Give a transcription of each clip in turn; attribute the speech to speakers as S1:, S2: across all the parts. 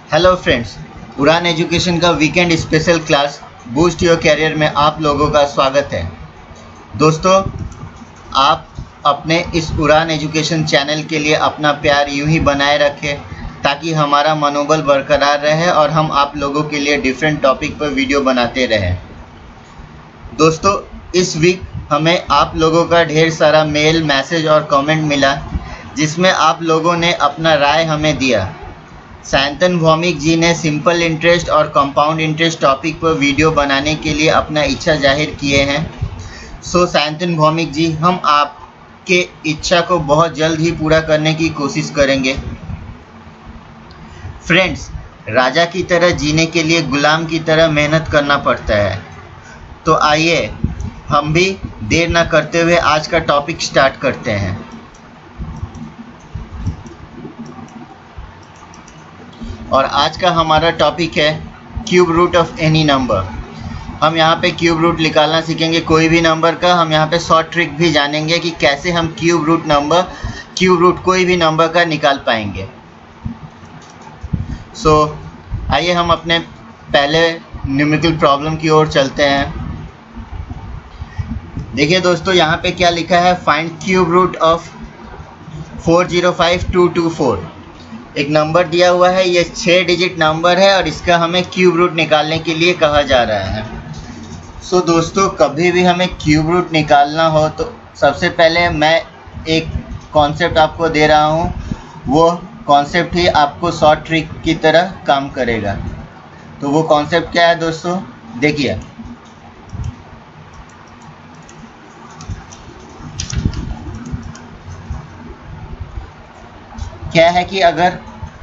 S1: Hello friends, Udaan education का weekend special class boost your career में आप लोगों का स्वागत है। दोस्तों, आप अपने इस उड़ान एजुकेशन चैनल के लिए अपना प्यार यूं ही बनाए रखें ताकि हमारा मनोबल बरकरार रहे और हम आप लोगों के लिए डिफरेंट टॉपिक पर वीडियो बनाते रहें। दोस्तों, इस वीक हमें आप लोगों का ढेर सारा मेल, मैसेज और कमेंट मिला जिसमें आप लोगों ने अपना राय हमें दिया। सायंतन भौमिक जी ने सिंपल इंटरेस्ट और कंपाउंड इंटरेस्ट टॉपिक पर वीडियो बनाने के लिए अपना इच्छा जाहिर किए हैं। सो सायंतन भौमिक जी, हम आपके इच्छा को बहुत जल्द ही पूरा करने की कोशिश करेंगे। फ्रेंड्स, राजा की तरह जीने के लिए गुलाम की तरह मेहनत करना पड़ता है। तो आइए हम भी देर न करते हुए आज का टॉपिक स्टार्ट करते हैं। और आज का हमारा टॉपिक है cube root of any number. हम यहाँ पे क्यूब रूट निकालना सीखेंगे कोई भी नंबर का। हम यहाँ पे शॉर्ट ट्रिक भी जानेंगे कि कैसे हम क्यूब रूट कोई भी नंबर का निकाल पाएंगे। सो आइए हम अपने पहले न्यूमेरिकल प्रॉब्लम की ओर चलते हैं। देखिए दोस्तों, यहाँ पे क्या लिखा है, फाइंड क्यूब रूट ऑफ 405224। एक नंबर दिया हुआ है, ये 6 डिजिट नंबर है और इसका हमें क्यूब रूट निकालने के लिए कहा जा रहा है। सो दोस्तों, कभी भी हमें क्यूब रूट निकालना हो तो सबसे पहले मैं एक कॉन्सेप्ट आपको दे रहा हूँ। वो कॉन्सेप्ट ही आपको शॉर्ट ट्रिक की तरह काम करेगा। तो वो कॉन्सेप्ट क्या है दोस्तों, देखिए। क्या है कि अगर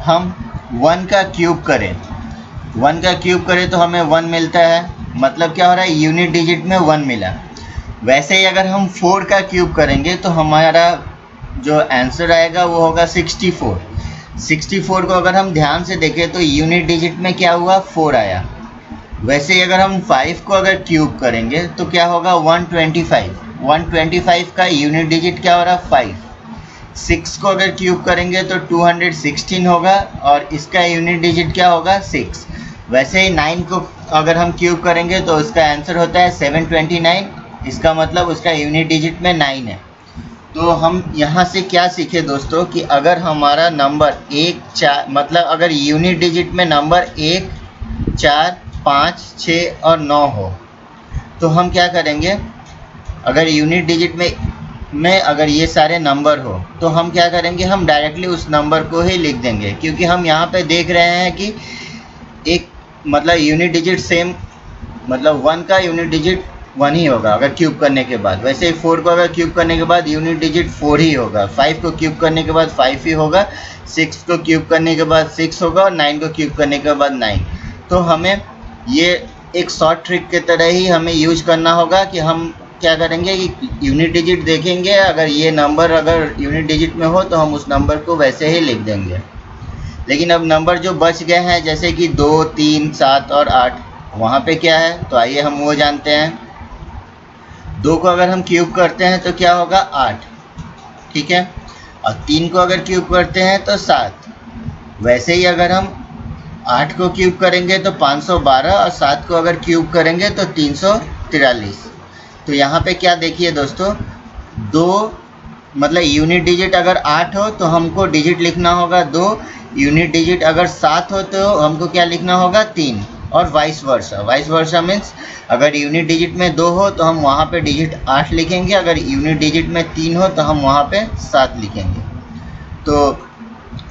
S1: हम 1 का क्यूब करें तो हमें 1 मिलता है। मतलब क्या हो रहा है, यूनिट डिजिट में 1 मिला। वैसे ही अगर हम 4 का क्यूब करेंगे तो हमारा जो आंसर आएगा वो होगा 64। 64 को अगर हम ध्यान से देखें तो यूनिट डिजिट में क्या हुआ, 4 आया। वैसे ही अगर हम 5 को अगर क्यूब करेंगे तो क्या होगा, 125। 125 का यूनिट डिजिट क्या हो रहा है, 5। 6 को अगर क्यूब करेंगे तो 216 होगा और इसका यूनिट डिजिट क्या होगा, 6। वैसे ही 9 को अगर हम क्यूब करेंगे तो उसका आंसर होता है 729। इसका मतलब उसका यूनिट डिजिट में 9 है। तो हम यहाँ से क्या सीखे दोस्तों कि अगर हमारा नंबर 1, 4 मतलब अगर यूनिट डिजिट में नंबर 1, 4, 5, 6 और 9 हो तो हम क्या करेंगे, अगर यूनिट डिजिट में अगर ये सारे नंबर हो तो हम क्या करेंगे, हम डायरेक्टली उस नंबर को ही लिख देंगे। क्योंकि हम यहाँ पे देख रहे हैं कि एक मतलब यूनिट डिजिट सेम, मतलब 1 का यूनिट डिजिट 1 ही होगा अगर क्यूब करने के बाद। वैसे ही 4 को अगर क्यूब करने के बाद यूनिट डिजिट 4 ही होगा। 5 को क्यूब करने के बाद 5 ही होगा। 6 को क्यूब करने के बाद 6 होगा और 9 को क्यूब करने के बाद 9। तो हमें ये एक शॉर्ट ट्रिक के तरह ही हमें यूज करना होगा कि हम क्या करेंगे कि यूनिट डिजिट देखेंगे, अगर ये नंबर अगर यूनिट डिजिट में हो तो हम उस नंबर को वैसे ही लिख देंगे। लेकिन अब नंबर जो बच गए हैं जैसे कि 2, 3, 7 और 8, वहाँ पे क्या है, तो आइए हम वो जानते हैं। 2 को अगर हम क्यूब करते हैं तो क्या होगा, 8, ठीक है। और 3 को अगर क्यूब करते हैं तो 7। वैसे ही अगर हम 8 को क्यूब करेंगे तो 512 और 7 को अगर क्यूब करेंगे तो 343। तो यहाँ पे क्या देखिए दोस्तों, 2 मतलब यूनिट डिजिट अगर 8 हो तो हमको डिजिट लिखना होगा 2। यूनिट डिजिट अगर 7 हो तो हमको क्या लिखना होगा, 3। और वाइस वर्सा मीन्स अगर यूनिट डिजिट में 2 हो तो हम वहाँ पे डिजिट 8 लिखेंगे। अगर यूनिट डिजिट में 3 हो तो हम वहाँ पे 7 लिखेंगे। तो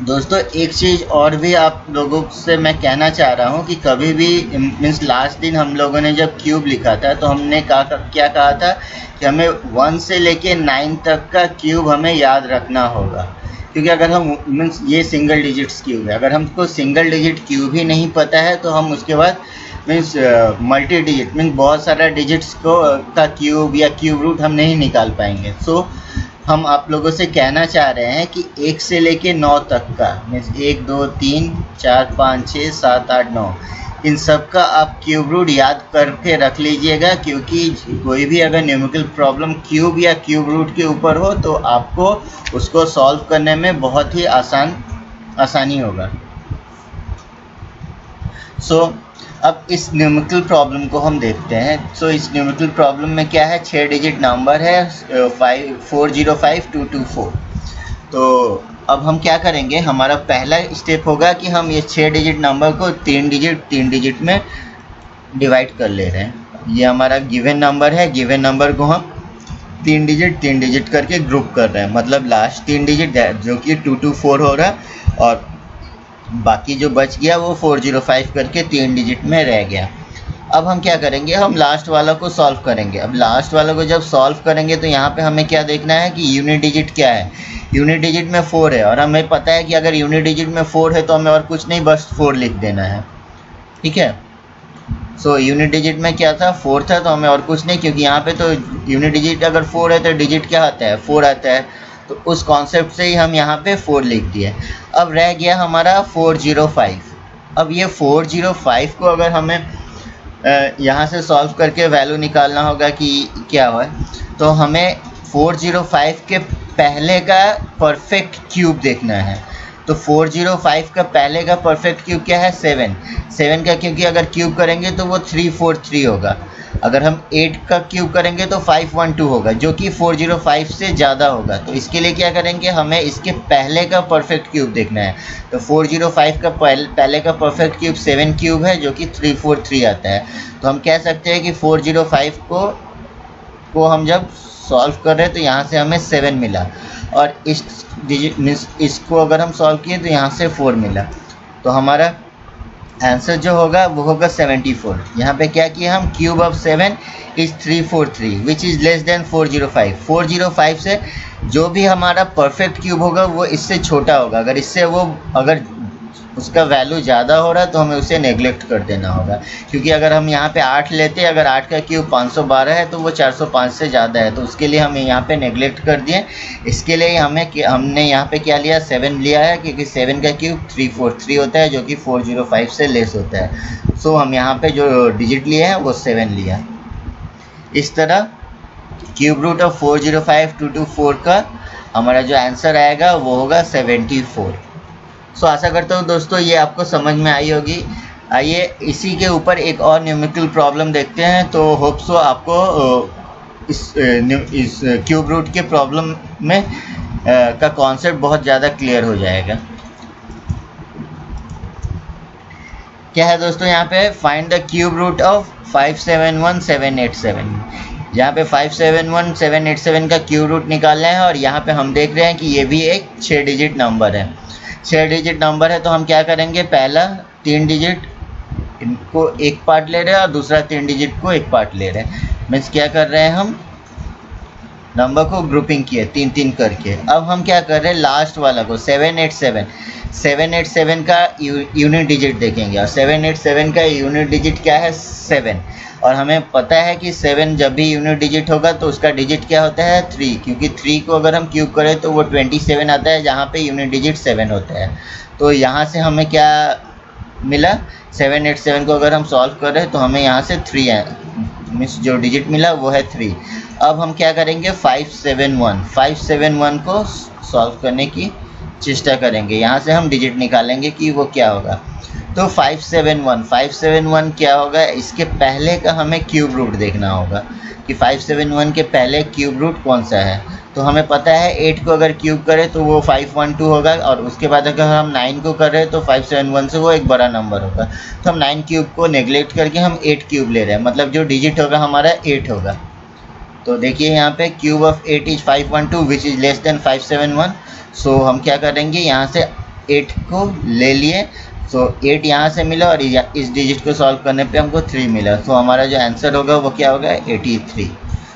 S1: दोस्तों, एक चीज़ और भी आप लोगों से मैं कहना चाह रहा हूँ कि कभी भी मीन्स लास्ट दिन हम लोगों ने जब क्यूब लिखा था तो हमने क्या कहा था कि हमें 1 से लेके 9 तक का क्यूब हमें याद रखना होगा। क्योंकि अगर हम मीन्स ये सिंगल डिजिट्स क्यूब है, अगर हमको सिंगल डिजिट क्यूब ही नहीं पता है तो हम उसके बाद मीन्स मल्टी डिजिट मीन्स बहुत सारा डिजिट्स का क्यूब या क्यूब रूट हम नहीं निकाल पाएंगे। सो हम आप लोगों से कहना चाह रहे हैं कि 1 से लेके 9 तक का मीन्स 1, 2, 3, 4, 5, 6, 7, 8, 9 इन सब का आप क्यूब रूट याद करके रख लीजिएगा। क्योंकि कोई भी अगर न्यूमेरिकल प्रॉब्लम क्यूब या क्यूब रूट के ऊपर हो तो आपको उसको सॉल्व करने में बहुत ही आसानी होगा। सो अब इस न्यूमेरिकल प्रॉब्लम को हम देखते हैं। सो इस न्यूमेरिकल प्रॉब्लम में क्या है, 6 डिजिट नंबर है 405224। तो अब हम क्या करेंगे, हमारा पहला स्टेप होगा कि हम ये 6 डिजिट नंबर को 3 डिजिट में डिवाइड कर ले रहे हैं। ये हमारा गिवन नंबर है, गिवन नंबर को हम 3 डिजिट करके ग्रुप कर रहे हैं। मतलब लास्ट 3 डिजिट जो कि 224 हो रहा है और बाकी जो बच गया वो 405 करके 3 डिजिट में रह गया। अब हम क्या करेंगे, हम लास्ट वाला को सॉल्व करेंगे। अब लास्ट वाला को जब सॉल्व करेंगे तो यहाँ पे हमें क्या देखना है कि यूनिट डिजिट क्या है। यूनिट डिजिट में 4 है और हमें पता है कि अगर यूनिट डिजिट में 4 है तो हमें और कुछ नहीं, बस 4 लिख देना है। ठीक है, सो यूनिट डिजिट में क्या था, 4 था, तो हमें और कुछ नहीं, क्योंकि यहाँ पे तो यूनिट डिजिट अगर 4 है तो डिजिट क्या आता है, 4 आता है। तो उस कॉन्सेप्ट से ही हम यहाँ पे 4 लिख दिए। अब रह गया हमारा 405। अब ये 405 को अगर हमें यहाँ से सॉल्व करके वैल्यू निकालना होगा कि क्या हुआ, तो हमें 405 के पहले का परफेक्ट क्यूब देखना है। तो 405 का पहले का परफेक्ट क्यूब क्या है, 7 का, क्योंकि अगर क्यूब करेंगे तो वो 343 होगा। अगर हम 8 का क्यूब करेंगे तो 512 होगा, जो कि 405 से ज़्यादा होगा। तो इसके लिए क्या करेंगे, हमें इसके पहले का परफेक्ट क्यूब देखना है। तो 405 का पहले का परफेक्ट क्यूब 7 क्यूब है, जो कि 343 आता है। तो हम कह सकते हैं कि 405 को हम जब सॉल्व कर रहे हैं तो यहाँ से हमें 7 मिला, और इस डिजिट मीन्स इसको अगर हम सॉल्व किए तो यहाँ से 4 मिला। तो हमारा आंसर जो होगा वो होगा 74। यहाँ पे क्या किया हम, cube of 7 is 343 which is less than 405। 405 से जो भी हमारा परफेक्ट क्यूब होगा वो इससे छोटा होगा। अगर इससे अगर उसका वैल्यू ज़्यादा हो रहा है तो हमें उसे नेगलेक्ट कर देना होगा, क्योंकि अगर हम यहाँ पे 8 लेते हैं, अगर 8 का क्यूब 512 है तो वो 405 से ज़्यादा है, तो उसके लिए हम यहाँ पे नेगलेक्ट कर दिए। इसके लिए हमने यहाँ पे क्या लिया, 7 लिया है, क्योंकि 7 का क्यूब 343 होता है, जो कि 405 से लेस होता है। सो हम यहाँ पे जो डिजिट लिए हैं वो 7 लिया। इस तरह क्यूब रूट ऑफ 405224 का हमारा जो आंसर आएगा वो होगा 74। सो आशा करता हूँ दोस्तों ये आपको समझ में आई होगी। आइए इसी के ऊपर एक और न्यूमेरिकल प्रॉब्लम देखते हैं, तो होप सो आपको इस क्यूब रूट के प्रॉब्लम में का कॉन्सेप्ट बहुत ज़्यादा क्लियर हो जाएगा। क्या है दोस्तों, यहाँ पे find the cube root of 571787। यहाँ पे 571787 का क्यूब रूट निकालना है, और यहाँ पे हम देख रहे हैं कि ये भी एक 6 डिजिट नंबर है। 6 डिजिट नंबर है तो हम क्या करेंगे, पहला 3 डिजिट इनको एक पार्ट ले रहे हैं और दूसरा 3 डिजिट को एक पार्ट ले रहे हैं। मीन्स क्या कर रहे हैं, हम नंबर को ग्रुपिंग किए 3-3 करके। अब हम क्या कर रहे हैं, लास्ट वाला को 787 का यूनिट डिजिट देखेंगे, और 787 का यूनिट डिजिट क्या है, 7। और हमें पता है कि 7 जब भी यूनिट डिजिट होगा तो उसका डिजिट क्या होता है, 3, क्योंकि 3 को अगर हम क्यूब करें तो वो 27 आता है, जहाँ पे यूनिट डिजिट 7 होता है। तो यहाँ से हमें क्या मिला, 787 को अगर हम सॉल्व कर रहे हैं तो हमें यहाँ से 3 है, मीन्स जो डिजिट मिला वो है 3। अब हम क्या करेंगे, 571 को सॉल्व करने की चेष्टा करेंगे। यहाँ से हम डिजिट निकालेंगे कि वो क्या होगा। तो 571 क्या होगा, इसके पहले का हमें क्यूब रूट देखना होगा कि 571 के पहले क्यूब रूट कौन सा है। तो हमें पता है 8 को अगर क्यूब करें तो वो 512 होगा, और उसके बाद अगर हम 9 को कर रहे हैं तो 571 से वो एक बड़ा नंबर होगा। तो हम 9 क्यूब को नेगलेक्ट करके हम 8 क्यूब ले रहे हैं, मतलब जो डिजिट होगा हमारा 8 होगा। तो देखिए यहाँ पे cube of 8 is 512 which is less than 571। सो हम क्या करेंगे, यहाँ से 8 को ले लिए, सो 8 यहाँ से मिला, और इस डिजिट को सॉल्व करने पे हमको 3 मिला। तो हमारा जो आंसर होगा वो क्या होगा, 83।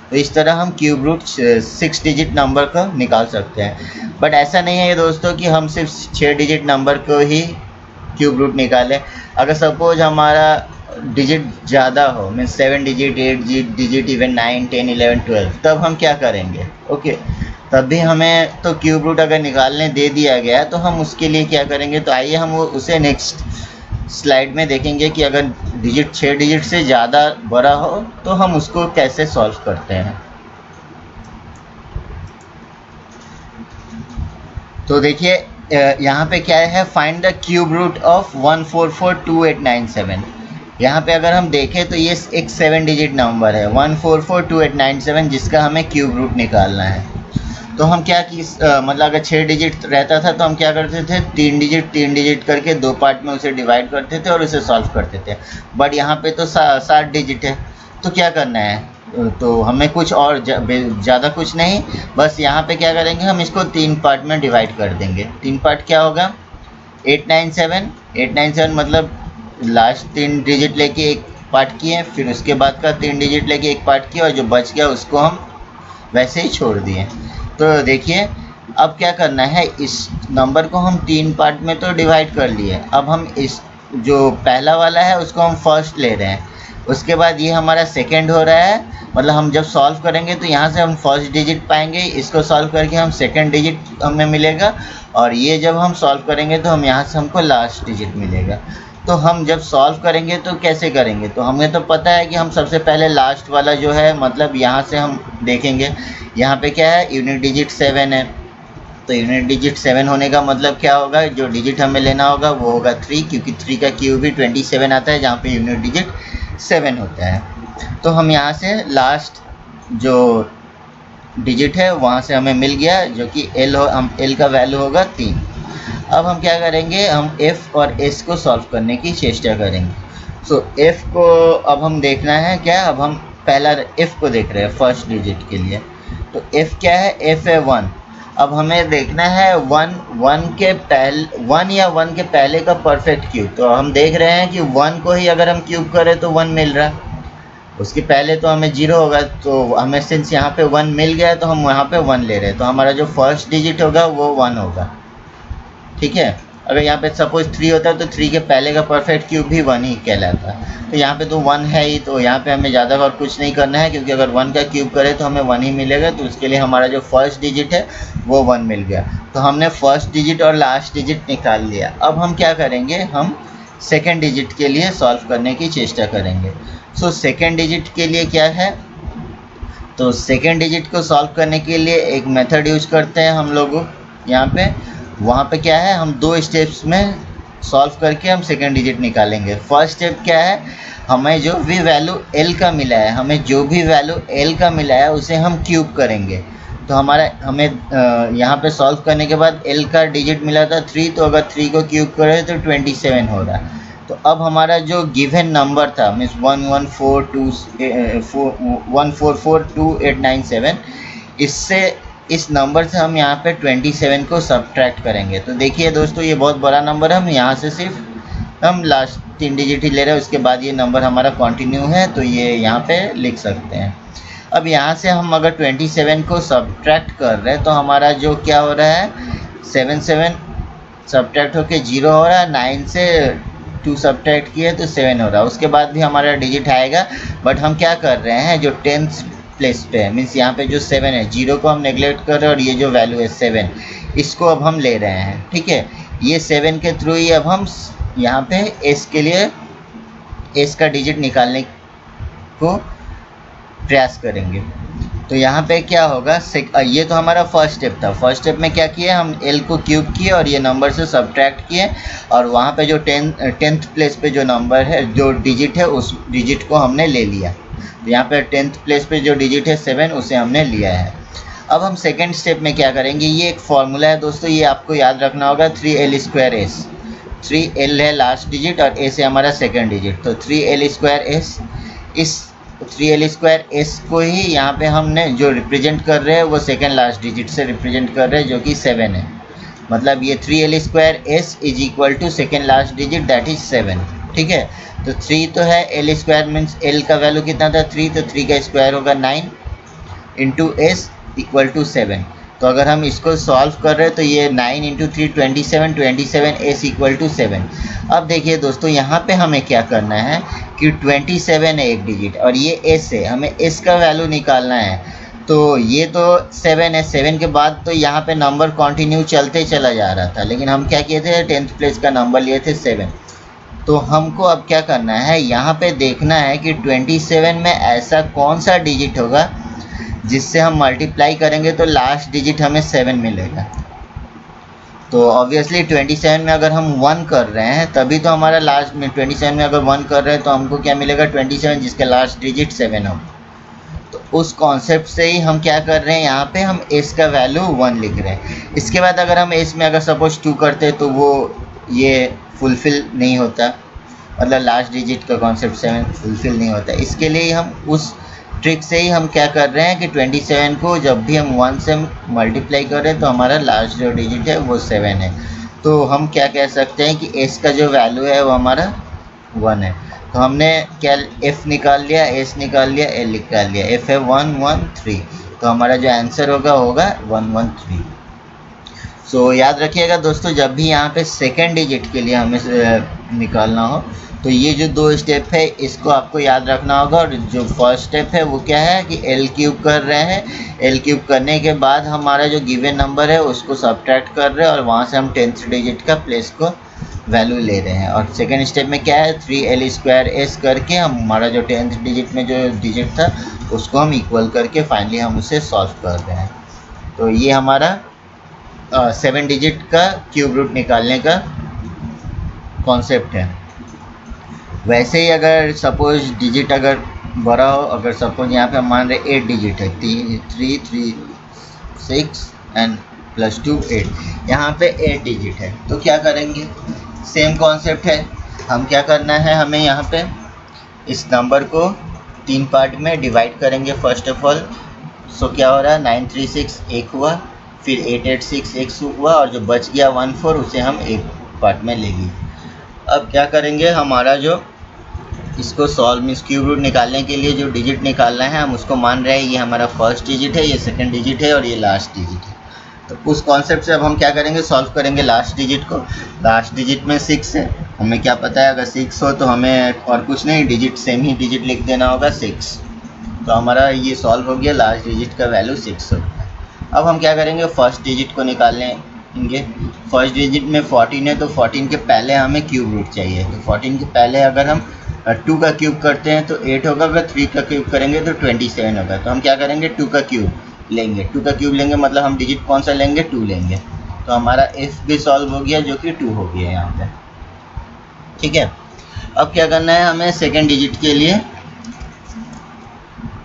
S1: तो इस तरह हम क्यूब रूट 6 डिजिट नंबर को निकाल सकते हैं। बट ऐसा नहीं है ये दोस्तों कि हम सिर्फ 6 डिजिट नंबर को ही क्यूब रूट निकालें। अगर सपोज हमारा डिजिट ज़्यादा हो, मीन्स 7 डिजिट, 8 डिजिट, इवन 9, 10, 11, 12, तब हम क्या करेंगे, ओके तब भी हमें तो क्यूब रूट अगर निकालने दे दिया गया तो हम उसके लिए क्या करेंगे। तो आइए हम उसे नेक्स्ट स्लाइड में देखेंगे कि अगर डिजिट 6 डिजिट से ज़्यादा बड़ा हो तो हम उसको कैसे सॉल्व करते हैं। तो देखिए यहाँ पे क्या है, find the cube root of 1442897। यहाँ पे अगर हम देखें तो ये एक 7 डिजिट नंबर है 1442897, जिसका हमें क्यूब रूट निकालना है। तो हम क्या की मतलब अगर 6 डिजिट रहता था तो हम क्या करते थे, 3 डिजिट करके 2 पार्ट में उसे डिवाइड करते थे और उसे सॉल्व करते थे। बट यहाँ पे तो 7 डिजिट है, तो क्या करना है, तो हमें कुछ और ज़्यादा कुछ नहीं, बस यहाँ पे क्या करेंगे, हम इसको 3 पार्ट में डिवाइड कर देंगे। 3 पार्ट क्या होगा, 897 मतलब लास्ट 3 डिजिट लेके एक पार्ट किए, फिर उसके बाद का 3 डिजिट लेके एक पार्ट किया, और जो बच गया उसको हम वैसे ही छोड़ दिए। तो देखिए अब क्या करना है, इस नंबर को हम 3 पार्ट में तो डिवाइड कर लिए, अब हम इस जो पहला वाला है उसको हम फर्स्ट ले रहे हैं, उसके बाद ये हमारा सेकंड हो रहा है, मतलब हम जब सॉल्व करेंगे तो यहाँ से हम फर्स्ट डिजिट पाएंगे, इसको सॉल्व करके हम सेकंड डिजिट हमें मिलेगा, और ये जब हम सॉल्व करेंगे तो हम यहाँ से हमको लास्ट डिजिट मिलेगा। तो हम जब सॉल्व करेंगे तो कैसे करेंगे, तो हमें तो पता है कि हम सबसे पहले लास्ट वाला जो है, मतलब यहाँ से हम देखेंगे, यहाँ पे क्या है, यूनिट डिजिट 7 है, तो यूनिट डिजिट 7 होने का मतलब क्या होगा, जो डिजिट हमें लेना होगा वो होगा 3, क्योंकि 3 का क्यूब भी 27 आता है, जहाँ पे यूनिट डिजिट 7 होता है। तो हम यहाँ से लास्ट जो डिजिट है वहाँ से हमें मिल गया, जो कि L का वैल्यू होगा 3। अब हम क्या करेंगे, हम F और S को सॉल्व करने की चेष्टा करेंगे। सो F को अब हम देखना है क्या, अब हम पहला F को देख रहे हैं फर्स्ट डिजिट के लिए। तो F क्या है, F है 1। अब हमें देखना है 1 या 1 के पहले का परफेक्ट क्यूब। तो हम देख रहे हैं कि 1 को ही अगर हम क्यूब करें तो 1 मिल रहा है, उसके पहले तो हमें 0 होगा, तो हमें सिंस यहाँ पे 1 मिल गया तो हम यहाँ पे 1 ले रहे हैं, तो हमारा जो फर्स्ट डिजिट होगा वो 1 होगा। ठीक है, अगर यहाँ पे सपोज 3 होता है तो 3 के पहले का परफेक्ट क्यूब भी 1 ही कहलाता है। तो यहाँ पे तो 1 है ही, तो यहाँ पे हमें ज़्यादा और कुछ नहीं करना है, क्योंकि अगर 1 का क्यूब करें तो हमें 1 ही मिलेगा, तो उसके लिए हमारा जो फर्स्ट डिजिट है वो 1 मिल गया। तो हमने फर्स्ट डिजिट और लास्ट डिजिट निकाल लिया। अब हम क्या करेंगे, हम सेकेंड डिजिट के लिए सॉल्व करने की चेष्टा करेंगे। सो सेकेंड डिजिट के लिए क्या है, तो सेकेंड डिजिट को सॉल्व करने के लिए एक मेथड यूज करते हैं हम लोग यहाँ पे। वहाँ पे क्या है, हम 2 स्टेप्स में सॉल्व करके हम सेकेंड डिजिट निकालेंगे। फर्स्ट स्टेप क्या है, हमें जो भी वैल्यू L का मिला है उसे हम क्यूब करेंगे। तो हमें यहाँ पे सॉल्व करने के बाद L का डिजिट मिला था 3, तो अगर 3 को क्यूब करें तो 27 हो रहा है। तो अब हमारा जो गिवन नंबर था मीन्स 1442897, इस नंबर से हम यहाँ पे 27 को सब्ट्रैक्ट करेंगे। तो देखिए दोस्तों, ये बहुत बड़ा नंबर है, हम यहाँ से सिर्फ हम लास्ट 3 डिजिट ही ले रहे हैं, उसके बाद ये नंबर हमारा कंटिन्यू है, तो ये यहाँ पे लिख सकते हैं। अब यहाँ से हम अगर 27 को सब्ट्रैक्ट कर रहे हैं तो हमारा जो क्या हो रहा है, 7 सब्ट्रैक्ट होके 0 हो रहा है, 9 से 2 सब्ट्रैक्ट किए तो 7 हो रहा है, उसके बाद भी हमारा डिजिट आएगा। बट हम क्या कर रहे हैं, जो 10th प्लेस पे है मीन्स यहाँ पे जो 7 है, 0 को हम नेगलेक्ट कर रहे हैं, और ये जो वैल्यू है 7 इसको अब हम ले रहे हैं। ठीक है, ये 7 के थ्रू ही अब हम यहाँ पे S के लिए S का डिजिट निकालने को प्रयास करेंगे। तो यहाँ पे क्या होगा, ये तो हमारा फर्स्ट स्टेप था। फर्स्ट स्टेप में क्या किया, हम L को क्यूब किए और ये नंबर से सब्ट्रैक्ट किए, और वहाँ पे जो 10th प्लेस पे जो नंबर है, जो डिजिट है, उस डिजिट को हमने ले लिया। तो यहाँ पे 10th प्लेस पे जो डिजिट है 7, उसे हमने लिया है। अब हम सेकेंड स्टेप में क्या करेंगे, ये एक फॉर्मूला है दोस्तों, ये आपको याद रखना होगा, 3L2S। 3L है लास्ट डिजिट और S है हमारा सेकेंड डिजिट, तो 3L2S। इस 3L2S को ही यहाँ पे हमने जो रिप्रेजेंट कर रहे हैं वो सेकेंड लास्ट डिजिट से रिप्रेजेंट कर रहे हैं, जो कि 7 है। मतलब ये 3L2S is equal to second last digit, that is 7। ठीक है, तो 3 तो है, L2 मीन्स L का वैल्यू कितना था 3, तो 3 का स्क्वायर होगा 9 इंटू S इक्वल टू 7। तो अगर हम इसको सॉल्व कर रहे हैं तो ये 9 इंटू 3 27 S इक्वल टू 7। अब देखिए दोस्तों, यहाँ पे हमें क्या करना है कि 27 है एक डिजिट और ये S है, हमें S का वैल्यू निकालना है। तो ये तो 7 है, 7 के बाद तो यहाँ पे नंबर कंटिन्यू चलते चला जा रहा था, लेकिन हम क्या किए थे, 10th प्लेस का नंबर लिए थे 7। तो हमको अब क्या करना है, यहाँ पे देखना है कि 27 में ऐसा कौन सा डिजिट होगा जिससे हम मल्टीप्लाई करेंगे तो लास्ट डिजिट हमें 7 मिलेगा। तो ऑब्वियसली 27 में अगर हम 1 कर रहे हैं तभी तो हमारा लास्ट में 27 में अगर 1 कर रहे हैं तो हमको क्या मिलेगा 27 जिसका लास्ट डिजिट 7 हो। तो उस कॉन्सेप्ट से ही हम क्या कर रहे हैं, यहाँ पे हम s का वैल्यू 1 लिख रहे हैं। इसके बाद अगर हम s में अगर सपोज 2 करते तो वो ये फुलफिल नहीं होता, मतलब लास्ट डिजिट का कॉन्सेप्ट 7 फुलफिल नहीं होता। इसके लिए हम उस ट्रिक से ही हम क्या कर रहे हैं कि 27 को जब भी हम 1 से मल्टीप्लाई कर रहे हैं तो हमारा लास्ट जो डिजिट है वो 7 है। तो हम क्या कह सकते हैं कि s का जो वैल्यू है वो हमारा 1 है। तो हमने क्या f निकाल लिया, s निकाल लिया, l निकाल लिया। f है 113, तो हमारा जो आंसर होगा 113। सो याद रखिएगा दोस्तों, जब भी यहाँ पे सेकेंड डिजिट के लिए हमें निकालना हो तो ये जो 2 स्टेप है इसको आपको याद रखना होगा। और जो फर्स्ट स्टेप है वो क्या है कि l क्यूब कर रहे हैं। l क्यूब करने के बाद हमारा जो गिवन नंबर है उसको सब्ट्रैक्ट कर रहे हैं और वहाँ से हम 10th डिजिट का प्लेस को वैल्यू ले रहे हैं। और सेकेंड स्टेप में क्या है 3l² करके हम हमारा जो 10th डिजिट में जो डिजिट था उसको हम इक्वल करके फाइनली हम उसे सॉल्व कर रहे हैं। तो ये हमारा 7 डिजिट का क्यूब रूट निकालने का कॉन्सेप्ट है। वैसे ही अगर सपोज डिजिट अगर बड़ा हो, अगर सपोज यहाँ पे हम मान रहे 8 डिजिट है, 3 3 6 एंड प्लस 2 8, यहाँ पे 8 डिजिट है तो क्या करेंगे, सेम कॉन्सेप्ट है। हम क्या करना है, हमें यहाँ पे इस नंबर को 3 पार्ट में डिवाइड करेंगे फर्स्ट ऑफ ऑल। सो क्या हो रहा है 936 एक हुआ, फिर 886 एक हुआ और जो बच गया 14 उसे हम एक पार्ट में ले लिए। अब क्या करेंगे, हमारा जो इसको सॉल्व मीन्स क्यूब रूट निकालने के लिए जो डिजिट निकालना है हम उसको मान रहे हैं ये हमारा फर्स्ट डिजिट है, ये सेकंड डिजिट है और ये लास्ट डिजिट है। तो उस कॉन्सेप्ट से अब हम क्या करेंगे, सॉल्व करेंगे लास्ट डिजिट को। लास्ट डिजिट में 6 है, हमें क्या पता है अगर 6 हो तो हमें और कुछ नहीं, डिजिट सेम ही डिजिट लिख देना होगा 6। तो हमारा ये सॉल्व हो गया, लास्ट डिजिट का वैल्यू 6 हो गया। अब हम क्या करेंगे, फर्स्ट डिजिट को निकालेंगे। फर्स्ट डिजिट में 14 है तो 14 के पहले हमें क्यूब रूट चाहिए। तो 14 के पहले अगर हम 2 का क्यूब करते हैं तो 8 होगा, अगर 3 का क्यूब करेंगे तो 27 होगा। तो हम क्या करेंगे 2 का क्यूब लेंगे। 2 का क्यूब लेंगे मतलब हम डिजिट कौन सा लेंगे 2 लेंगे। तो हमारा f भी सॉल्व हो गया जो कि 2 हो गया यहाँ पे। ठीक है, अब क्या करना है, हमें सेकेंड डिजिट के लिए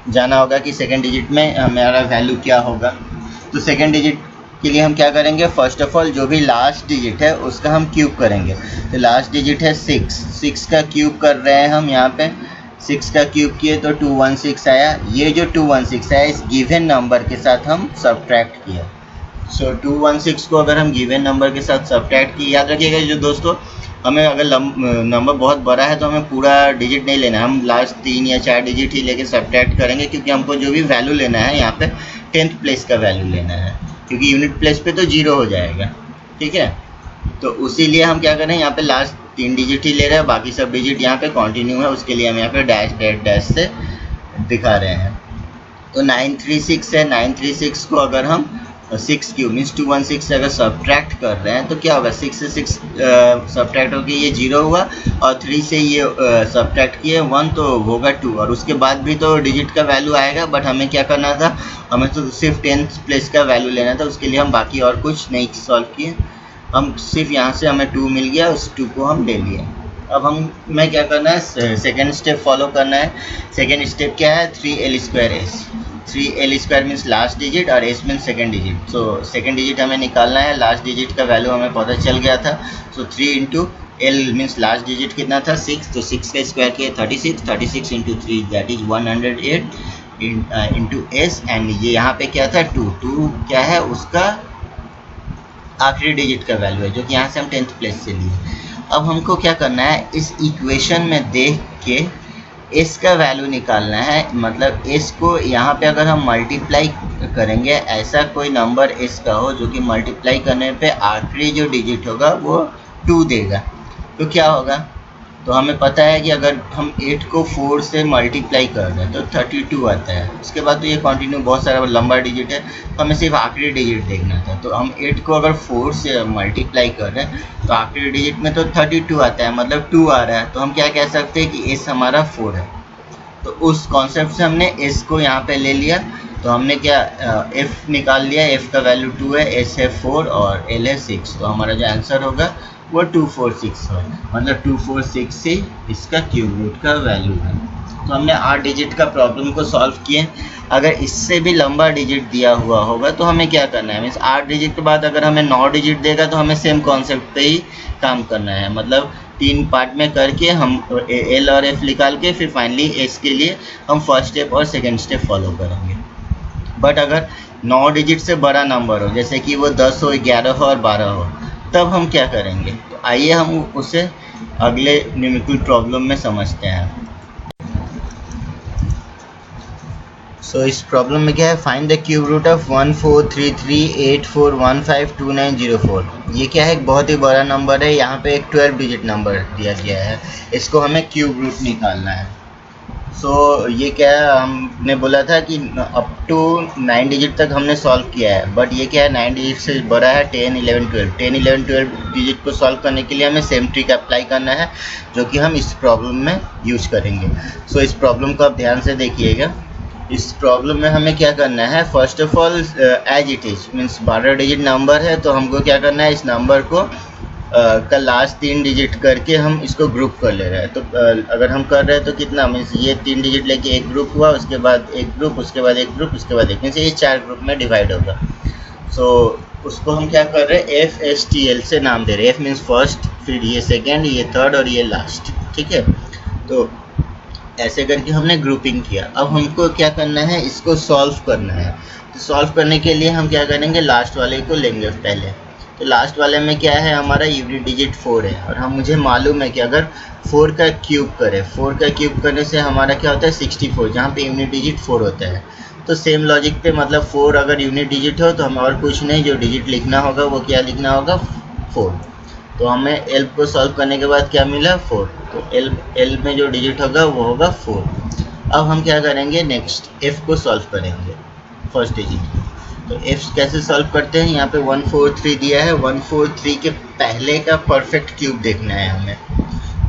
S1: जाना होगा कि सेकेंड डिजिट में हमारा वैल्यू क्या होगा। तो सेकेंड डिजिट के लिए हम क्या करेंगे, फर्स्ट ऑफ ऑल जो भी लास्ट डिजिट है उसका हम क्यूब करेंगे। तो लास्ट डिजिट है 6 का क्यूब कर रहे हैं हम यहाँ पे। 6 का क्यूब किए तो 216 आया। ये जो 216 आया इस गिवन नंबर के साथ हम सब्ट्रैक्ट किया। सो 216 को अगर हम गिवन नंबर के साथ सब्ट्रैक्ट किए, याद रखिएगा जो दोस्तों, हमें अगर नंबर बहुत बड़ा है तो हमें पूरा डिजिट नहीं लेना है, हम लास्ट 3 या 4 डिजिट ही लेके सब्ट्रैक्ट करेंगे, क्योंकि हमको जो भी वैल्यू लेना है यहाँ पे 10th प्लेस का वैल्यू लेना है, क्योंकि यूनिट प्लेस पे तो 0 हो जाएगा। ठीक है, तो उसी लिए हम क्या करें, यहाँ पे लास्ट 3 डिजिट ही ले रहे हैं, बाकी सब डिजिट यहाँ पे कंटिन्यू है, उसके लिए हम यहाँ पे डैश डैश डैश से दिखा रहे हैं। तो 936 है, 936 को अगर हम 6 क्यूब मीन्स 216 से अगर सब्ट्रैक्ट कर रहे हैं तो क्या होगा, 6 से 6 सब्ट्रैक्ट होकर ये 0 हुआ और 3 से ये सब्ट्रैक्ट किए 1 तो होगा 2, और उसके बाद भी तो डिजिट का वैल्यू आएगा। बट हमें क्या करना था, हमें तो सिर्फ 10th प्लेस का वैल्यू लेना था, उसके लिए हम बाकी और कुछ नहीं सॉल्व किए, हम सिर्फ यहाँ से हमें 2 मिल गया, उस 2 को हम ले लिए। अब हमें क्या करना है, सेकेंड स्टेप फॉलो करना है। सेकेंड स्टेप क्या है, 3l² 3l² means last digit और s means second digit. So second digit हमें निकालना है, लास्ट डिजिट का वैल्यू हमें पता चल गया था। सो 3 into l means last digit कितना था 6, तो 6 का स्क्वायर किया 36, 36 into 3 that is 108 into s, and ये यहाँ पे क्या था 2 क्या है उसका आखिरी डिजिट का वैल्यू है, जो कि यहाँ से हम 10th प्लेस से लिए। अब हमको क्या करना है, इस इक्वेशन में देख के s का वैल्यू निकालना है। मतलब s को यहाँ पे अगर हम मल्टीप्लाई करेंगे, ऐसा कोई नंबर s का हो जो कि मल्टीप्लाई करने पे आखिरी जो डिजिट होगा वो 2 देगा, तो क्या होगा, तो हमें पता है कि अगर हम 8 को 4 से मल्टीप्लाई कर रहे हैं तो 32 आता है। उसके बाद तो ये कंटिन्यू बहुत सारा लंबा डिजिट है, तो हमें सिर्फ आखिरी डिजिट देखना था। तो हम 8 को अगर 4 से मल्टीप्लाई कर रहे हैं तो आखिरी डिजिट में तो 32 आता है, मतलब 2 आ रहा है। तो हम क्या कह सकते हैं कि s हमारा 4 है। तो उस कॉन्सेप्ट से हमने s को यहाँ पे ले लिया। तो हमने क्या f निकाल लिया, f का वैल्यू 2 है, s है 4 और l है 6, तो हमारा जो आंसर होगा वो 246 है, मतलब 246 ही इसका क्यूब रूट का वैल्यू है। तो हमने 8 डिजिट का प्रॉब्लम को सॉल्व किए। अगर इससे भी लंबा डिजिट दिया हुआ होगा तो हमें क्या करना है, मीन्स 8 डिजिट के बाद अगर हमें 9 डिजिट देगा तो हमें सेम कॉन्सेप्ट पे ही काम करना है, मतलब 3 पार्ट में करके हम एल और एफ निकाल के फिर फाइनली एस के लिए हम फर्स्ट स्टेप और सेकेंड स्टेप फॉलो करेंगे। बट अगर 9 डिजिट से बड़ा नंबर हो, जैसे कि वो 10 हो, 11 हो और 12 हो, तब हम क्या करेंगे, तो आइए हम उसे अगले न्यूमेरिकल प्रॉब्लम में समझते हैं। सो इस प्रॉब्लम में क्या है, find the cube root of 143384152904। ये क्या है, एक बहुत ही बड़ा नंबर है, यहाँ पे एक 12 डिजिट नंबर दिया गया है, इसको हमें क्यूब रूट निकालना है। सो ये क्या है, हमने बोला था कि अप टू 9 डिजिट तक हमने सॉल्व किया है, बट ये क्या है 9 डिजिट से बड़ा है 10, 11, 12। 10, 11, 12 डिजिट को सॉल्व करने के लिए हमें सेम ट्रिक अप्लाई करना है, जो कि हम इस प्रॉब्लम में यूज करेंगे। सो इस प्रॉब्लम को आप ध्यान से देखिएगा। इस प्रॉब्लम में हमें क्या करना है, first of all as it is means 12 digit number है, तो हमको क्या करना है, इस नंबर को का लास्ट 3 डिजिट करके हम इसको ग्रुप कर ले रहे हैं। तो अगर हम कर रहे हैं तो कितना मीन्स ये 3 डिजिट लेके एक ग्रुप हुआ, उसके बाद एक ग्रुप, उसके बाद एक ग्रुप, उसके बाद एक, मीन्स ये 4 ग्रुप में डिवाइड होगा। सो उसको हम क्या कर रहे हैं, एफ एस टी एल से नाम दे रहे हैं। एफ मीन्स फर्स्ट, फिर ये सेकेंड, ये थर्ड और ये लास्ट, ठीक है। तो ऐसे करके हमने ग्रुपिंग किया। अब हमको क्या करना है, इसको सॉल्व करना है। तो सॉल्व करने के लिए हम क्या करेंगे, लास्ट वाले को लेंगे पहले। तो लास्ट वाले में क्या है, हमारा यूनिट डिजिट 4 है, और हम मुझे मालूम है कि अगर 4 का क्यूब करें, 4 का क्यूब करने से हमारा क्या होता है 64, जहाँ पे यूनिट डिजिट 4 होता है। तो सेम लॉजिक पे, मतलब 4 अगर यूनिट डिजिट हो तो हमें और कुछ नहीं, जो डिजिट लिखना होगा वो क्या लिखना होगा, 4। तो हमें एल को सॉल्व करने के बाद क्या मिला, 4। तो एल में जो डिजिट होगा वो होगा 4। अब हम क्या करेंगे, नेक्स्ट एफ को सॉल्व करेंगे, फर्स्ट डिजिट। तो एफ कैसे सॉल्व करते हैं, यहाँ पे 143 दिया है, 143 के पहले का परफेक्ट क्यूब देखना है हमें।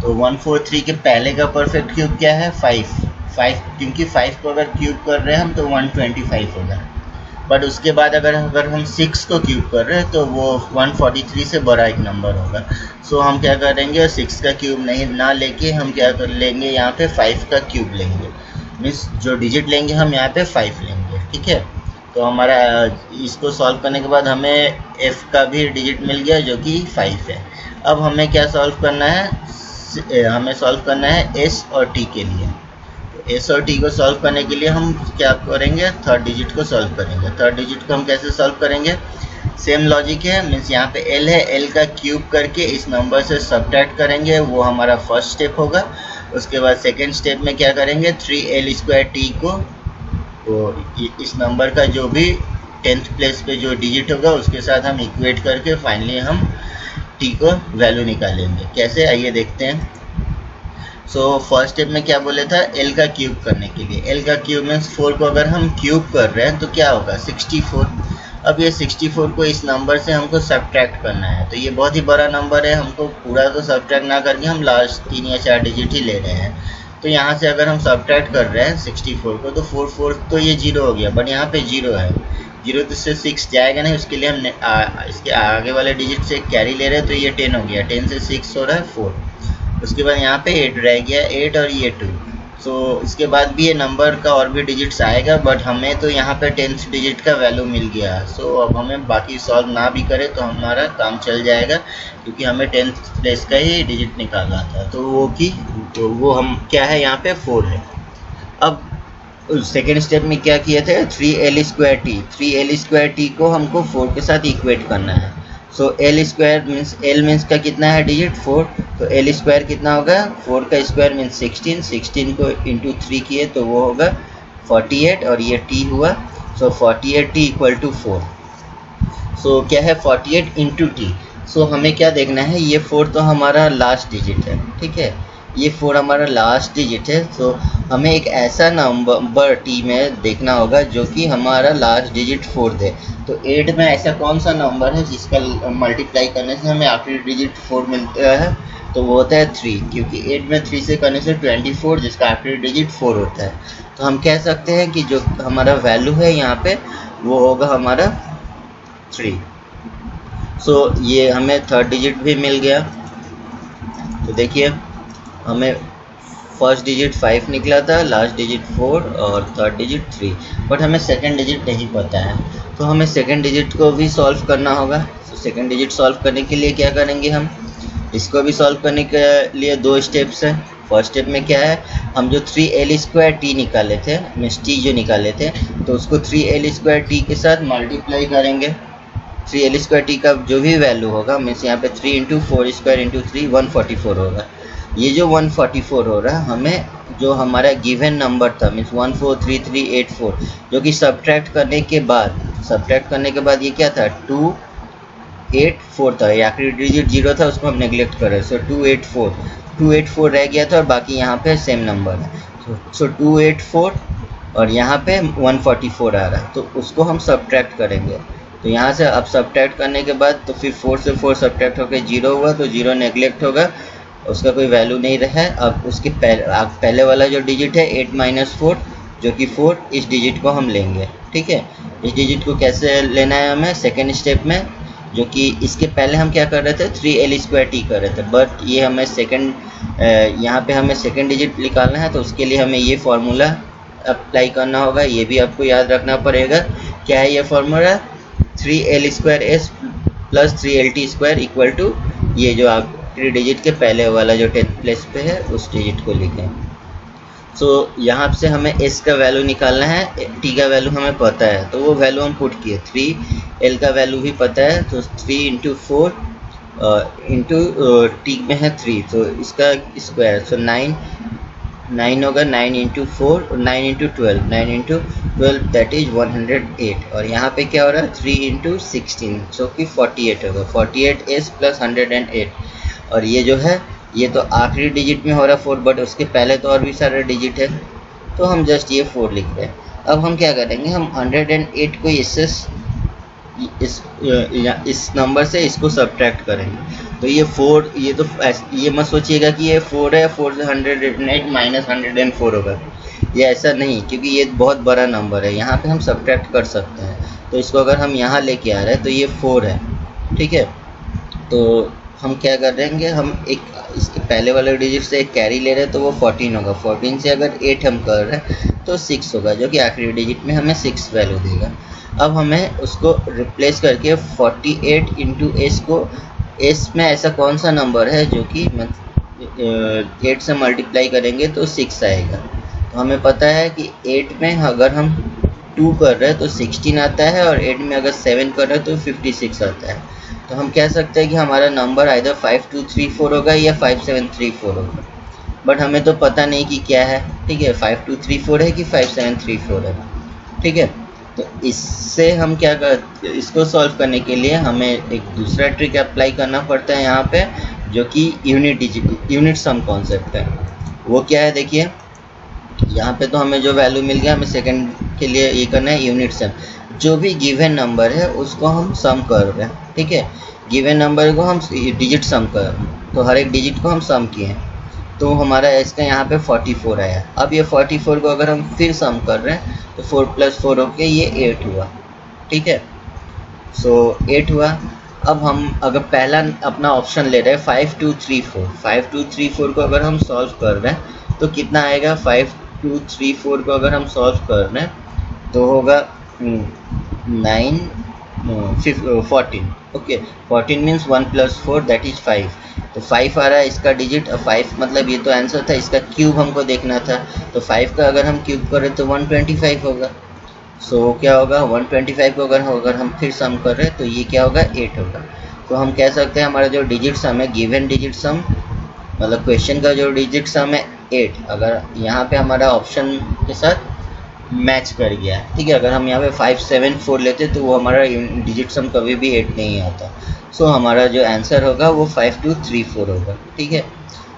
S1: तो 143 के पहले का परफेक्ट क्यूब क्या है, 5, क्योंकि 5 को अगर क्यूब कर रहे हैं हम तो 125 होगा। बट उसके बाद अगर हम 6 को क्यूब कर रहे हैं तो वो 143 से बड़ा एक नंबर होगा। सो हम क्या करेंगे, 6 का क्यूब ना लेके हम क्या कर लेंगे, यहाँ पे 5 का क्यूब लेंगे, मीन्स जो डिजिट लेंगे हम यहाँ पे 5 लेंगे, ठीक है। तो हमारा इसको सॉल्व करने के बाद हमें f का भी डिजिट मिल गया जो कि 5 है। अब हमें क्या सॉल्व करना है, हमें सॉल्व करना है s और t के लिए। तो s और t को सॉल्व करने के लिए हम क्या करेंगे, थर्ड डिजिट को सॉल्व करेंगे। थर्ड डिजिट को हम कैसे सॉल्व करेंगे, सेम लॉजिक है, मीन्स यहाँ पे l है, l का क्यूब करके इस नंबर से सब्ट्रैक्ट करेंगे, वो हमारा फर्स्ट स्टेप होगा। उसके बाद सेकेंड स्टेप में क्या करेंगे, 3l² को, तो इस नंबर का जो भी 10th प्लेस पे जो डिजिट होगा उसके साथ हम इक्वेट करके फाइनली हम t को वैल्यू निकालेंगे। कैसे, आइए देखते हैं। सो फर्स्ट स्टेप में क्या बोले था, l का क्यूब करने के लिए। l का क्यूब मीन्स 4 को अगर हम क्यूब कर रहे हैं तो क्या होगा, 64। अब ये 64 को इस नंबर से हमको सब्ट्रैक्ट करना है, तो ये बहुत ही बड़ा नंबर है, हमको पूरा तो सब्ट्रैक्ट ना करके हम लास्ट 3 या 4 डिजिट ही ले रहे हैं। तो यहाँ से अगर हम सब्ट्रैक्ट कर रहे हैं 64 को तो 4 तो ये 0 हो गया, बट यहाँ पे 0 है, 0 तो से 6 जाएगा नहीं, उसके लिए हम इसके आगे वाले डिजिट से कैरी ले रहे हैं, तो ये 10 हो गया, 10 से 6 हो रहा है 4। उसके बाद यहाँ पे 8 रह गया, 8 और ये 2। सो इसके बाद भी ये नंबर का और भी डिजिट्स आएगा, बट हमें तो यहाँ पे 10th डिजिट का वैल्यू मिल गया। सो अब हमें बाकी सॉल्व ना भी करें तो हमारा काम चल जाएगा, क्योंकि हमें 10th प्लेस का ही डिजिट निकालना था। तो वो हम क्या है, यहाँ पे 4 है। अब सेकेंड स्टेप में क्या किए थे, 3l² को हमको 4 के साथ इक्वेट करना है। सो l² मीन्स l मीन्स का कितना है डिजिट, 4। तो l² कितना होगा, 4 का स्क्वायर मीन्स 16, 16 को इंटू 3 किए तो वो होगा 48, और ये t हुआ। सो 48t इक्वल टू 4। सो क्या है, 48 इंटू t। सो हमें क्या देखना है, ये 4 तो हमारा लास्ट डिजिट है, ठीक है, ये 4 हमारा लास्ट डिजिट है। तो हमें एक ऐसा नंबर t में देखना होगा जो कि हमारा लास्ट डिजिट 4 दे। तो 8 में ऐसा कौन सा नंबर है जिसका मल्टीप्लाई करने से हमें आखिरी डिजिट 4 मिलता है, तो वो होता है 3, क्योंकि 8 में 3 से करने से 24 जिसका आखिरी डिजिट 4 होता है। तो हम कह सकते हैं कि जो हमारा वैल्यू है यहाँ पे वो होगा हमारा 3। सो ये हमें थर्ड डिजिट भी मिल गया। तो देखिए हमें फर्स्ट डिजिट 5 निकला था, लास्ट डिजिट 4 और थर्ड डिजिट 3, बट हमें सेकंड डिजिट नहीं पता है। तो हमें सेकंड डिजिट को भी सॉल्व करना होगा। तो सेकंड डिजिट सॉल्व करने के लिए क्या करेंगे, हम इसको भी सॉल्व करने के लिए 2 स्टेप्स हैं। फर्स्ट स्टेप में क्या है, हम जो 3l² निकाले थे, मीन्स t जो निकाले थे, तो उसको 3l² के साथ मल्टीप्लाई करेंगे। 3l² का जो भी वैल्यू होगा, मीन्स यहाँ पे 3 × 4² × 3 144 होगा। ये जो 144 हो रहा है, हमें जो हमारा गिवन नंबर था मीन्स 143384, जो कि सब्ट्रैक्ट करने के बाद ये क्या था 284 था। ये आखिरी डिजिट 0 था, उसको हम नेग्लेक्ट कर रहे हैं। सो 284 रह गया था और बाकी यहाँ पे सेम नंबर है। सो 284 और यहाँ पे 144 आ रहा है, तो उसको हम सब्ट्रैक्ट करेंगे। तो यहाँ से अब सब्ट्रैक्ट करने के बाद तो फिर 4 से 4 सब्ट्रैक्ट होकर 0 हुआ, तो 0 नेग्लेक्ट होगा, उसका कोई वैल्यू नहीं रहा। अब उसके पहले वाला जो डिजिट है 8 - 4 जो कि 4, इस डिजिट को हम लेंगे। ठीक है, इस डिजिट को कैसे लेना है हमें सेकेंड स्टेप में, जो कि इसके पहले हम क्या कर रहे थे 3l² कर रहे थे, बट ये हमें यहाँ पे हमें सेकेंड डिजिट निकालना है, तो उसके लिए हमें ये फार्मूला अप्लाई करना होगा। ये भी आपको याद रखना पड़ेगा। क्या है ये फार्मूला, 3l² + 3lt² = ये जो आप डिजिट के पहले वाला जो 10th प्लेस पे है उस डिजिट को लिखें। सो यहाँ से हमें s का वैल्यू निकालना है, t का वैल्यू हमें पता है, तो वो वैल्यू हम पुट किए। 3l का वैल्यू भी पता है, तो 3 × 4 t में है 3, तो इसका स्क्वायर, सो 9 होगा। 9 × 4 और 9 × 12, 9 × 12 दैट इज 108। और यहाँ पे क्या हो रहा है 3 × 16 जो कि 48 होगा। 48s + 108, और ये जो है ये तो आखिरी डिजिट में हो रहा है 4, बट उसके पहले तो और भी सारे डिजिट है, तो हम जस्ट ये 4 लिख रहे हैं। अब हम क्या करेंगे, हम 108 को इस नंबर से इसको सब्ट्रैक्ट करेंगे। तो ये 4, ये मत सोचिएगा कि ये 4 है, 4 से 108 - 104 होगा, ये ऐसा नहीं, क्योंकि ये बहुत बड़ा नंबर है, यहाँ पे हम सब्ट्रैक्ट कर सकते हैं। तो इसको अगर हम यहाँ लेके आ रहे हैं तो ये 4 है। ठीक है, तो हम क्या करेंगे, हम एक इसके पहले वाले डिजिट से एक कैरी ले रहे हैं, तो वो 14 होगा। 14 से अगर 8 हम कर रहे हैं तो 6 होगा, जो कि आखिरी डिजिट में हमें 6 वैल्यू देगा। अब हमें उसको रिप्लेस करके 48 × s को, s में ऐसा कौन सा नंबर है जो कि 8 से मल्टीप्लाई करेंगे तो 6 आएगा। तो हमें पता है कि 8 में अगर हम 2 कर रहे हैं तो 16 आता है, और 8 में अगर 7 कर रहे हैं तो 56 आता है। तो हम कह सकते हैं कि हमारा नंबर आइदर 5234 होगा या 5734 होगा, बट हमें तो पता नहीं कि क्या है। ठीक है, 5234 है कि 5734 है। ठीक है, तो इससे हम क्या इसको सॉल्व करने के लिए हमें एक दूसरा ट्रिक अप्लाई करना पड़ता है यहाँ पे, जो कि यूनिट सम कॉन्सेप्ट है। वो क्या है, देखिए यहाँ पे तो हमें जो वैल्यू मिल गया, हमें सेकंड के लिए ये करना है यूनिट सम। जो भी गिवन नंबर है उसको हम सम कर रहे हैं। ठीक है, गिवन नंबर को हम डिजिट सम कर रहे हैं, तो हर एक डिजिट को हम सम किए, तो हमारा इसका यहाँ पे 44 आया। अब ये 44 को अगर हम फिर सम कर रहे हैं तो 4 + 4 होके ये 8 हुआ। ठीक है, सो 8 हुआ। अब हम अगर पहला अपना ऑप्शन ले रहे हैं 5234 को अगर हम सॉल्व कर रहे हैं तो कितना आएगा, 5234 को अगर हम सॉल्व कर रहे हैं तो होगा 14। ओके, 14 मीन्स 1 + 4 दैट इज 5, तो 5 आ रहा है इसका डिजिट। 5 मतलब ये तो आंसर था, इसका क्यूब हमको देखना था, तो 5 का अगर हम क्यूब करें तो 125 होगा। सो क्या होगा, 125 को अगर हम फिर सम कर रहे हैं तो ये क्या होगा 8 होगा। तो हम कह सकते हैं हमारा जो डिजिट सम है, गिवन डिजिट सम मतलब क्वेश्चन का जो डिजिट सम है 8, अगर यहाँ पे हमारा ऑप्शन के साथ मैच कर गया है। ठीक है, अगर हम यहाँ पे 574 लेते तो वो हमारा डिजिट सम कभी भी 8 नहीं आता। सो हमारा जो आंसर होगा वो 5234 होगा। ठीक है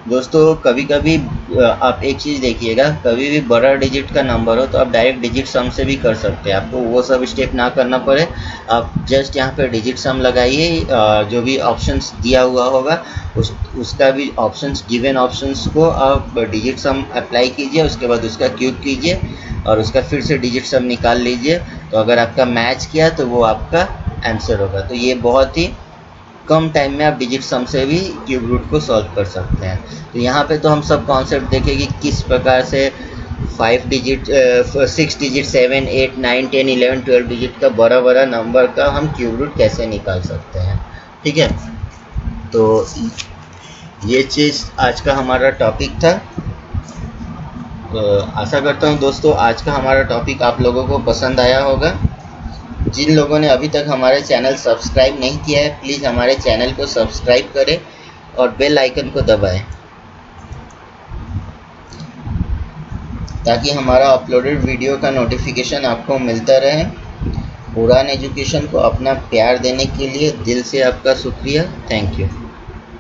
S1: दोस्तों, कभी कभी आप एक चीज़ देखिएगा, कभी भी बड़ा डिजिट का नंबर हो तो आप डायरेक्ट डिजिट सम से भी कर सकते हैं, आपको वो सब स्टेप ना करना पड़े। आप जस्ट यहाँ पे डिजिट सम लगाइए, जो भी ऑप्शंस दिया हुआ होगा उसका भी ऑप्शंस, गिवन ऑप्शंस को आप डिजिट सम अप्लाई कीजिए, उसके बाद उसका क्यूब कीजिए और उसका फिर से डिजिट सम निकाल लीजिए। तो अगर आपका मैच किया तो वो आपका आंसर होगा। तो ये बहुत ही कम टाइम में आप डिजिट सम से भी क्यूब रूट को सॉल्व कर सकते हैं। तो यहाँ पे तो हम सब कॉन्सेप्ट देखें कि किस प्रकार से 5 डिजिट 6 डिजिट 7 8 9 10 11 12 डिजिट का बड़ा बड़ा नंबर का हम क्यूब रूट कैसे निकाल सकते हैं। ठीक है, तो ये चीज़ आज का हमारा टॉपिक था। तो आशा करता हूँ दोस्तों आज का हमारा टॉपिक आप लोगों को पसंद आया होगा। जिन लोगों ने अभी तक हमारे चैनल सब्सक्राइब नहीं किया है, प्लीज़ हमारे चैनल को सब्सक्राइब करें और बेल आइकन को दबाएं ताकि हमारा अपलोडेड वीडियो का नोटिफिकेशन आपको मिलता रहे। उड़ान एजुकेशन को अपना प्यार देने के लिए दिल से आपका शुक्रिया। Thank you.